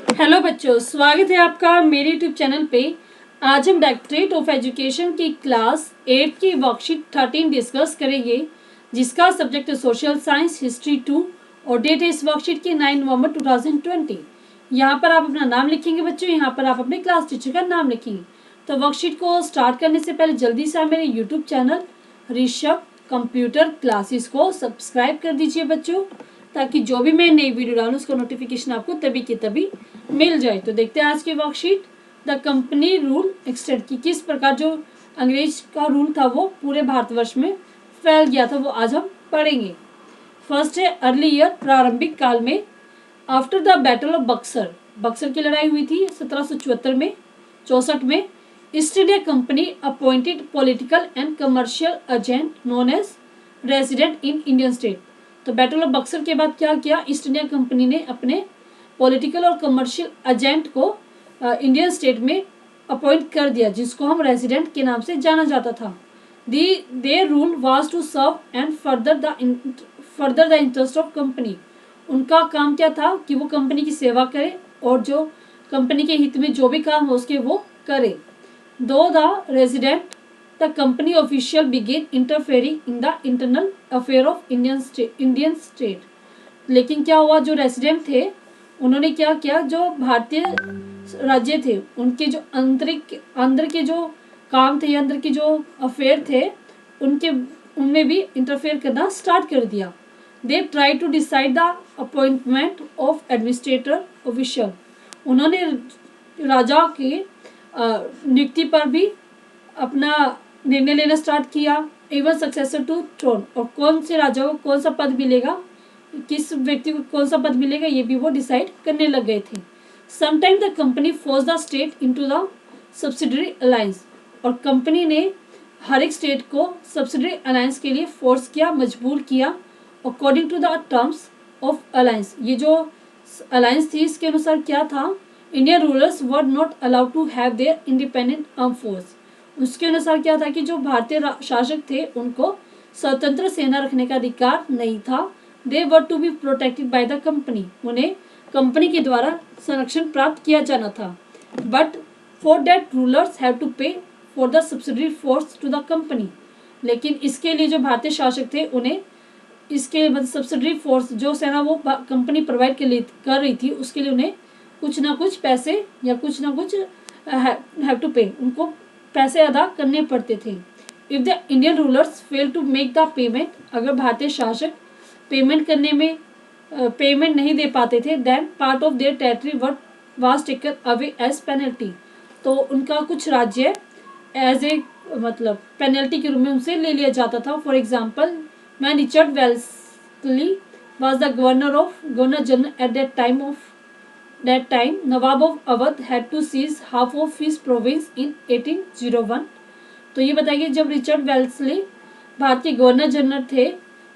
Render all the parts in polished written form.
Hello बच्चों, स्वागत है आपका मेरे यूट्यूब चैनल पे। आज हम डायरेक्टरेट ऑफ एजुकेशन की क्लास 8 की वर्कशीट 13 डिस्कस करेंगे, जिसका सब्जेक्ट है सोशल साइंस हिस्ट्री 2 और डेट है इस वर्कशीट की 9 नवंबर 2020। यहाँ पर आप अपना नाम लिखेंगे बच्चों, यहाँ पर आप अपने क्लास टीचर का नाम लिखेंगे। तो वर्कशीट को स्टार्ट करने से पहले जल्दी से आप मेरे YouTube channel Rishabh computer classes को सब्सक्राइब कर दीजिए बच्चों, ताकि जो भी मैं नई वीडियो डालूँ उसका नोटिफिकेशन आपको तभी की तभी मिल जाए। तो देखते हैं आज की worksheet. The company rule extend की किस प्रकार जो अंग्रेज का रूल था वो पूरे भारतवर्ष में फैल गया था, वो आज हम पढ़ेंगे। फर्स्ट है अर्ली ईयर, प्रारंभिक काल में। After the battle of Buxar, Buxar की लड़ाई हुई थी 1774 में 64 में। East India company appointed political and commercial agent known as resident in Indian state. तो बैटल ऑफ बक्सर के बाद क्या किया, ईस्ट इंडिया कंपनी ने अपने पॉलिटिकल और कमर्शियल एजेंट को इंडियन स्टेट में अपॉइंट कर दिया, जिसको हम रेजिडेंट के नाम से जाना जाता था। Their rule was to serve and further the interest of company. उनका काम क्या था कि वो कंपनी की सेवा करे और जो कंपनी के हित में जो भी काम हो उसके वो करे। Though the resident the company official began interfering in the internal affair of Indian state. लेकिन क्या हुआ, जो रेजिडेंट थे उन्होंने क्या किया, जो भारतीय राज्य थे उनके जो अंदर के जो काम थे या अंदर के जो अफेयर थे उनमें भी इंटरफेयर करना स्टार्ट कर दिया। They try to decide the appointment of administrator official. उन्होंने राजा की नियुक्ति पर भी अपना निर्णय लेना स्टार्ट किया। एवं सक्सेसर टू थ्रोन, और कौन से राजा को कौन सा पद मिलेगा, किस व्यक्ति को कौन सा पद मिलेगा, ये भी वो डिसाइड करने लग गए थे। Sometime the company force the state into the subsidiary alliance, और कंपनी ने हर एक स्टेट को सब्सिडरी अलायंस के लिए फोर्स किया, मजबूर किया according to the terms of alliance. ये जो अलायंस थी इसके अनुसार क्या था, Indian rulers were not allowed to have their independent arm force. उसके अनुसार क्या था कि जो भारतीय शासक थे उनको स्वतंत्र सेना रखने का अधिकार नहीं था। They were to be protected by the company, उन्हें कंपनी के द्वारा संरक्षण प्राप्त किया जाना था। But for that rulers have to pay for the subsidiary force to the company. लेकिन इसके लिए जो भारतीय शासक थे उन्हें इसके मतलब सब्सिडरी फोर्स जो सेना वो कंपनी प्रोवाइड कर रही थी, उसके लिए उन्हें कुछ ना कुछ पैसे या कुछ ना कुछ हैव टू पे, उनको पैसे अदा करने पड़ते थे। If the Indian rulers fail to make the payment, अगर भारतीय शासक पेमेंट करने में पेमेंट नहीं दे पाते थे, then part of their territory was taken away as penalty. तो उनका कुछ राज्य एज ए मतलब पेनल्टी के रूप में उनसे ले लिया जाता था। For example, man Richard Wellesley was the governor general at that time, nawab of Awadh had to cede half of his province in 1801। तो ये बताइए, जब रिचर्ड वेल्सली भारत के गवर्नर जनरल थे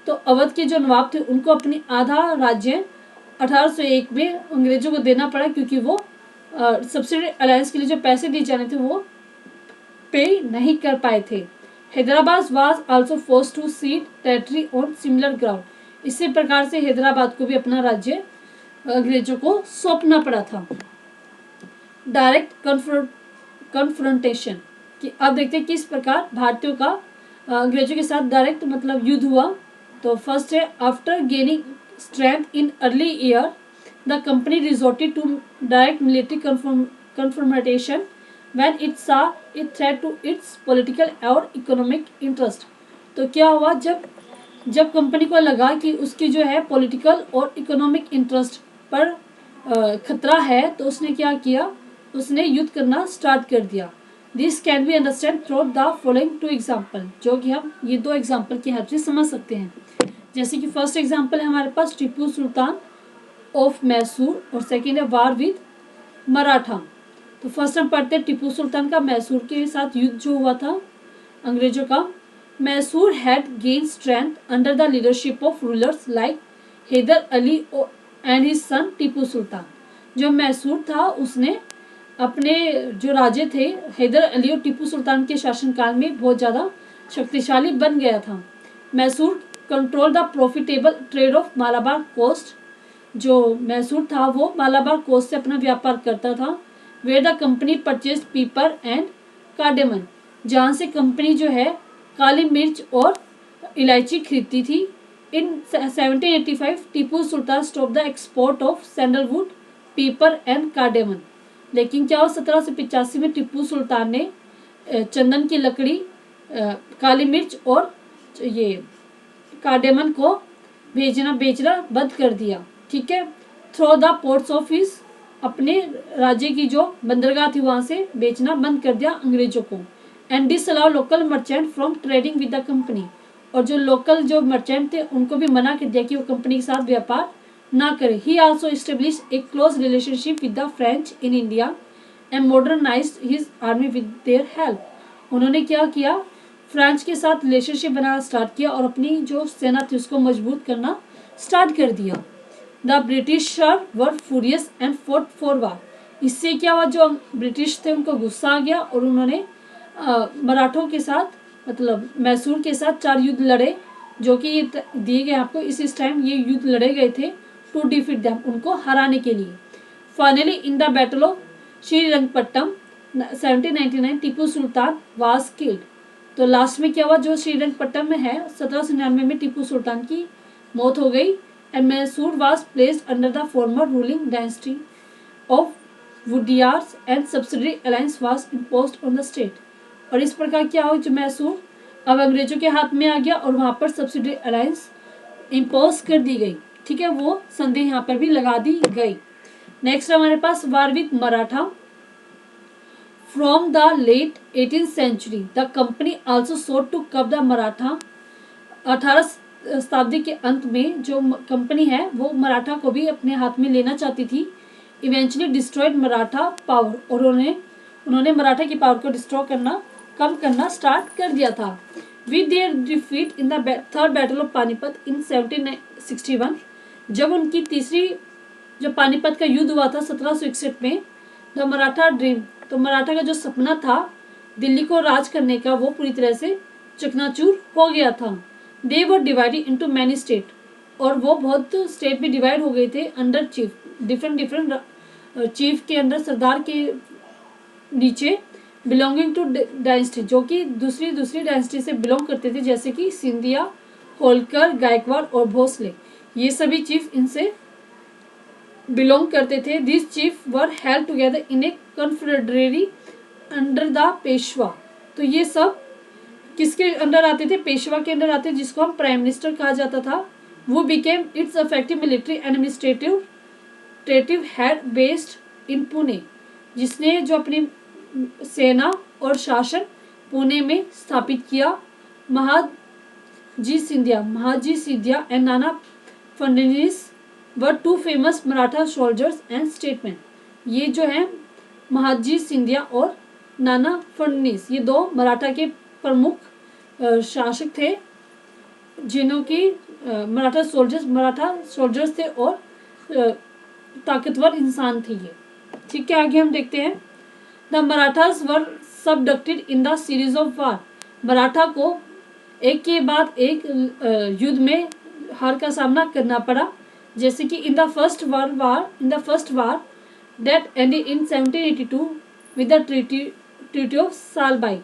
तो अवध के जो नवाब थे उनको अपनी आधा राज्य 1801 में अंग्रेजों को देना पड़ा, क्योंकि वो सब्सिडी अलायंस के लिए जो पैसे दिए जाने थे वो पे नहीं कर पाए थे। Hyderabad was also force to cede territory on similar ground. इसी प्रकार से हैदराबाद को भी अपना राज्य अंग्रेजों को सौंपना पड़ा था। डायरेक्ट कन्फ्रंटेशन, कि अब देखते हैं किस प्रकार भारतीयों का अंग्रेजों के साथ डायरेक्ट मतलब युद्ध हुआ। तो फर्स्ट है, after gaining strength in early year the company resorted to direct military confrontation when it saw it threat to its political और इकोनॉमिक इंटरेस्ट। तो क्या हुआ, जब कंपनी को लगा कि उसकी जो है पॉलिटिकल और इकोनॉमिक इंटरेस्ट पर खतरा है, तो उसने क्या किया, उसने युद्ध करना स्टार्ट कर दिया। This can be understand through the following two example, जो कि हम ये दो एग्जाम्पल की हेल्प से समझ सकते हैं। जैसे कि फर्स्ट एग्जाम्पल है हमारे पास टीपू सुल्तान ऑफ मैसूर, और सेकेंड है वार विद मराठा। तो फर्स्ट हम पढ़ते हैं टीपू सुल्तान का मैसूर के साथ युद्ध जो हुआ था अंग्रेजों का। Mysore had gain strength under the leadership of rulers like Haider Ali and his son Tipu Sultan. जो मैसूर था उसने अपने जो राजे थे हैदर अली और टीपू सुल्तान के शासनकाल में बहुत ज़्यादा शक्तिशाली बन गया था। Mysore control the profitable trade of Malabar coast जो मैसूर था वो मालाबार कोस्ट से अपना व्यापार करता था। वेयर द कंपनी परचेज पीपर एंड कार्डेमन, जहाँ से कंपनी जो है काली मिर्च और इलायची खरीदती थी। In 1785 Tipu Sultan stop the export of sandalwood, pepper and cardamom. लेकिन क्या हुआ, 1785 में टीपू सुल्तान ने चंदन की लकड़ी, काली मिर्च और ये कार्डेमन को बेचना बंद कर दिया। ठीक है, through the ports of his, अपने राज्य की जो बंदरगाह थी वहां से बेचना बंद कर दिया अंग्रेजों को। And this allow local merchant from trading with the company, और जो लोकल जो मर्चेंट थे उनको भी मना कर दिया कि वो कंपनी के साथ व्यापार ना करे। ही also establish A close relationship with the French in India and modernised his army with their help. उन्होंने क्या किया, फ्रांस के साथ रिलेशनशिप बनाना स्टार्ट किया और अपनी जो सेना थी उसको मजबूत करना स्टार्ट कर दिया। The British were furious and fort for वार। इससे क्या हुआ, जो ब्रिटिश थे उनको गुस्सा आ गया और उन्होंने मराठों के साथ, मतलब मैसूर के साथ 4 युद्ध लड़े, जो कि ये दिए गए आपको। इस टाइम ये युद्ध लड़े गए थे टू डिफीट देम, उनको हराने के लिए। Finally in the battle of Srirangapatnam 1799 Tipu Sultan was killed. तो लास्ट में क्या हुआ, जो श्रीरंगपट्टम में है 1799 में टीपू सुल्तान की मौत हो गई। And Mysore was placed under the former ruling dynasty of Wodeyars and subsidiary alliance was imposed on the state. और इस प्रकार क्या हुआ, जो मैसूर अब अंग्रेजों के हाथ में आ गया और वहां पर सब्सिडरी अलायंस इम्पोज कर दी गई। ठीक है, वो संधि यहाँ पर भी लगा दी गई। नेक्स्ट हमारे पास war with Maratha. From the late 18th century the company also sought to curb the Maratha. 18 शताब्दी के अंत में जो कंपनी है वो मराठा को भी अपने हाथ में लेना चाहती थी। इवेंचुअली डिस्ट्रॉयड मराठा पावर, और उन्होंने मराठा की पावर को डिस्ट्रॉय करना, कम करना स्टार्ट कर दिया था। With their defeat in the third battle of Panipat in 1761, जब उनकी तीसरी जो पानीपत का युद्ध हुआ था 1761 में, द मराठा ड्रीम, तो मराठा का जो सपना था दिल्ली को राज करने का, वो पूरी तरह से चकनाचूर हो गया था। They were divided into many state, और वो बहुत स्टेट में डिवाइड हो गए थे अंडर चीफ, डिफरेंट चीफ के अंदर, सरदार के नीचे, बिलोंगिंग टू डायनेस्टी, जो कि दूसरी डायनेस्टी से बिलोंग करते थे, जैसे कि सिंधिया, होलकर, गायकवाड़ और भोसले। ये सभी चीफ इनसे बिलोंग करते थे। This chief were held together in a confederacy under the Peshwa. तो ये सब किसके अंडर आते थे, पेशवा के अंडर आते थे, जिसको हम प्राइम मिनिस्टर कहा जाता था। वो became it's effective military administrative head based in Pune, जिसने जो अपनी सेना और शासन पुणे में स्थापित किया। Mahaji Scindia and Nana Phadnavis were two famous Maratha soldiers and statesman. ये जो है महाजी सिंधिया और नाना फडणवीस, ये 2 मराठा के प्रमुख शासक थे, जिन्हों की मराठा सोल्जर्स थे और ताकतवर इंसान थे ये। ठीक है, आगे हम देखते हैं। The Marathas were subducted in the series of war. Maratha को एक के बाद एक युद्ध में हार का सामना करना पड़ा, जैसे कि in the first war that ended in 1782 with the treaty of Salbai.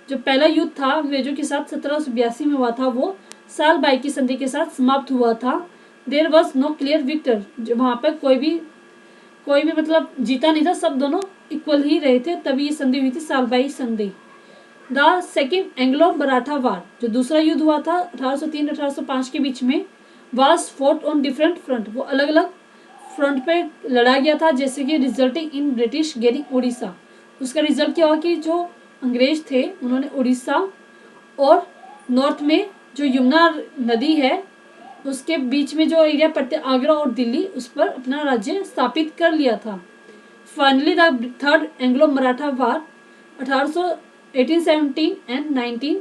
जो पहला युद्ध था अंग्रेजों के साथ 1782 में हुआ था, वो सालबाई की संधि के साथ समाप्त हुआ था। There was no clear victor, जो वहाँ पर कोई भी मतलब जीता नहीं था, सब दोनों इक्वल ही रहे थे, तभी ये संधि हुई थी, सालबाई संधि। द सेकेंड एंग्लो मराठा वार, जो दूसरा युद्ध हुआ था 1803-1805 के बीच में, was fought on different front, वो अलग अलग फ्रंट पे लड़ा गया था, जैसे कि resulting in British getting Orissa. उसका रिजल्ट क्या हुआ कि जो अंग्रेज थे उन्होंने उड़ीसा और नॉर्थ में जो यमुना नदी है उसके बीच में जो एरिया पड़ते आगरा और दिल्ली, उस पर अपना राज्य स्थापित कर लिया था। Finally the third Anglo Maratha war 1817 and 19,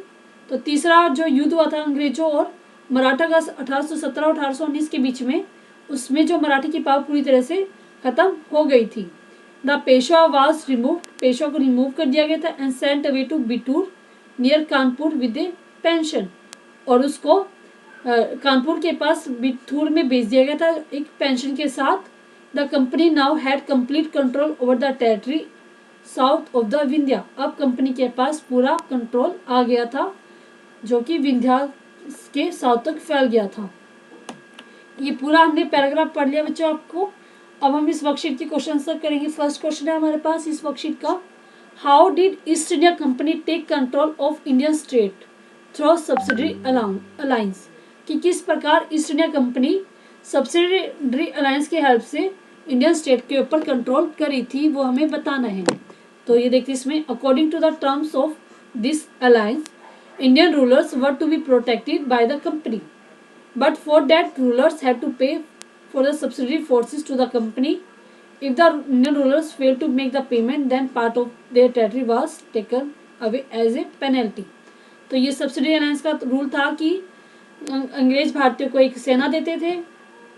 तो तीसरा जो युद्ध हुआ था अंग्रेजों और मराठा का 1817 और 1819 के बीच में, उसमें जो मराठी की पावर पूरी तरह से खत्म हो गई थी। The Peshwa was remove, Peshwa को रिमूव कर दिया गया था, and sent away to Bithoor near Kanpur with a pension, और उसको कानपुर के पास बिथूर में भेज दिया गया था एक पेंशन के साथ। The company now had complete control over the territory south of the Vindhya. अब कंपनी के पास पूरा कंट्रोल आ गया था जो कि विंध्या के साउथ तक फैल गया था। ये पूरा हमने पैराग्राफ पढ़ लिया बच्चों आपको। अब हम इस वर्कशीट की क्वेश्चन आंसर करेंगे। फर्स्ट क्वेश्चन है हमारे पास इस वर्कशीट का, how did East India company take control of Indian state through subsidiary alliance, कि किस प्रकार East India company subsidiary alliance के हेल्प से इंडियन स्टेट के ऊपर कंट्रोल करी थी, वो हमें बताना है। तो ये देखिए इसमें, according to the terms of this alliance Indian rulers were to be protected by the company, but for that rulers had to pay for the subsidiary forces to the company. If the Indian rulers failed to make the payment, then part of their territory was taken away as a penalty. तो ये subsidy alliance का rule था कि अंग्रेज भारतीयों को एक सेना देते थे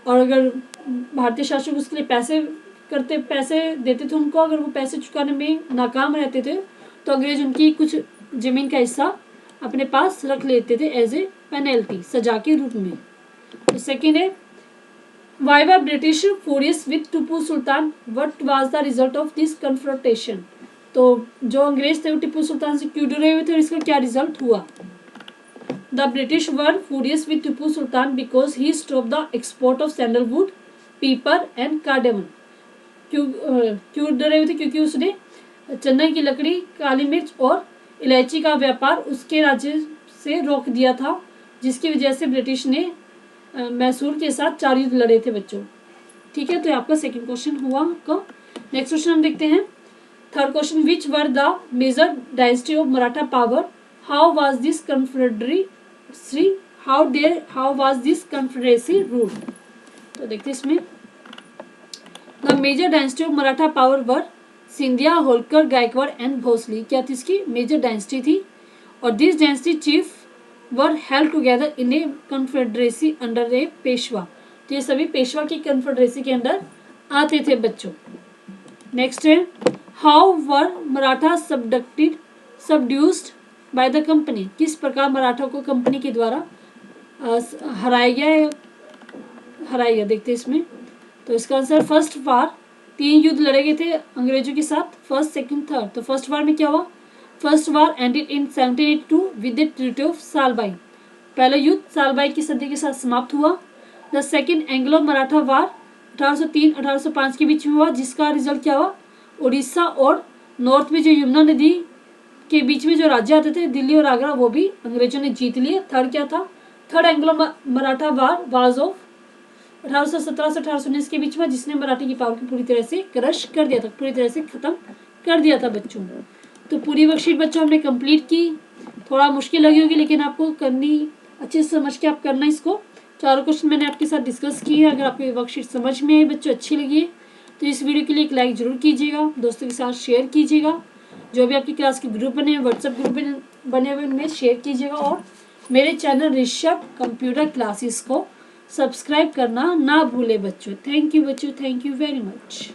और अगर भारतीय शासक उसके लिए पैसे देते थे उनको, अगर वो पैसे चुकाने में नाकाम रहते थे तो अंग्रेज उनकी कुछ जमीन का हिस्सा अपने पास रख लेते थे एज ए पेनल्टी, सजा के रूप में। तो सेकेंड है, why were British furious with Tipu Sultan, what was the result of this confrontation. तो जो अंग्रेज थे वो टीपू सुल्तान से क्यों डरे हुए थे और इसका क्या रिजल्ट हुआ। The British were furious with Tipu Sultan because he stop the export of sandalwood, pepper and कार्डेमन। क्यों डरे हुए थे, क्योंकि उसने चंदन की लकड़ी, काली मिर्च और इलायची का व्यापार उसके राज्य से रोक दिया था, जिसकी वजह से ब्रिटिश ने मैसूर के साथ 4 युद्ध लड़े थे बच्चों। ठीक है, तो आपका सेकंड क्वेश्चन हुआ आपका। नेक्स्ट क्वेश्चन हम देखते हैं। Third question, which were the major dynasty of Maratha power, how was this confederacy, how was this confederacy rule. तो देखते हैं इसमें, the major dynasty of Maratha power were Scindia, Holkar, Gaekwad and Bhosle. क्या थी इसकी मेजर डायनेस्टी थी, और this dynasty chief were held together in a confederacy under a Peshwa. तो ये सभी पेशवा की कन्फेडरेसी के अंडर आते थे बच्चों। नेक्स्ट है, how were Maratha subdued by the company. किस प्रकार मराठा को कंपनी के द्वारा हराया गया, देखते हैं इसमें। तो इसका आंसर, फर्स्ट वार, 3 युद्ध लड़े गए थे अंग्रेजों के साथ, फर्स्ट, सेकंड, थर्ड। तो फर्स्ट वार में क्या हुआ, first war ended in 1782 with the treaty of Salbai. पहला युद्ध सालबाई की संधि के साथ समाप्त हुआ। द सेकंड एंग्लो मराठा वार 1803-1805 के बीच में हुआ, जिसका रिजल्ट क्या हुआ, उड़ीसा और नॉर्थ में जो यमुना नदी के बीच में जो राज्य आते थे, दिल्ली और आगरा, वो भी अंग्रेजों ने जीत लिए। थर्ड क्या था, third Anglo Maratha war was of 1817 से 1819 के बीच में, जिसने मराठी की पावर को पूरी तरह से क्रश कर दिया था, पूरी तरह से खत्म कर दिया था बच्चों। तो पूरी वर्कशीट बच्चों हमने कंप्लीट की। थोड़ा मुश्किल लगी होगी लेकिन आपको करनी, अच्छे से समझ के आप करना इसको। 4 क्वेश्चन मैंने आपके साथ डिस्कस किए। अगर आपको ये वर्कशीट समझ में आई बच्चों, अच्छी लगी है, तो इस वीडियो के लिए एक लाइक जरूर कीजिएगा, दोस्तों के साथ शेयर कीजिएगा। जो भी आपकी क्लास के ग्रुप बने हैं, व्हाट्सएप ग्रुप बने हुए, उनमें शेयर कीजिएगा। और मेरे चैनल ऋषभ कंप्यूटर क्लासेस को सब्सक्राइब करना ना भूले बच्चों। थैंक यू बच्चों, थैंक यू वेरी मच।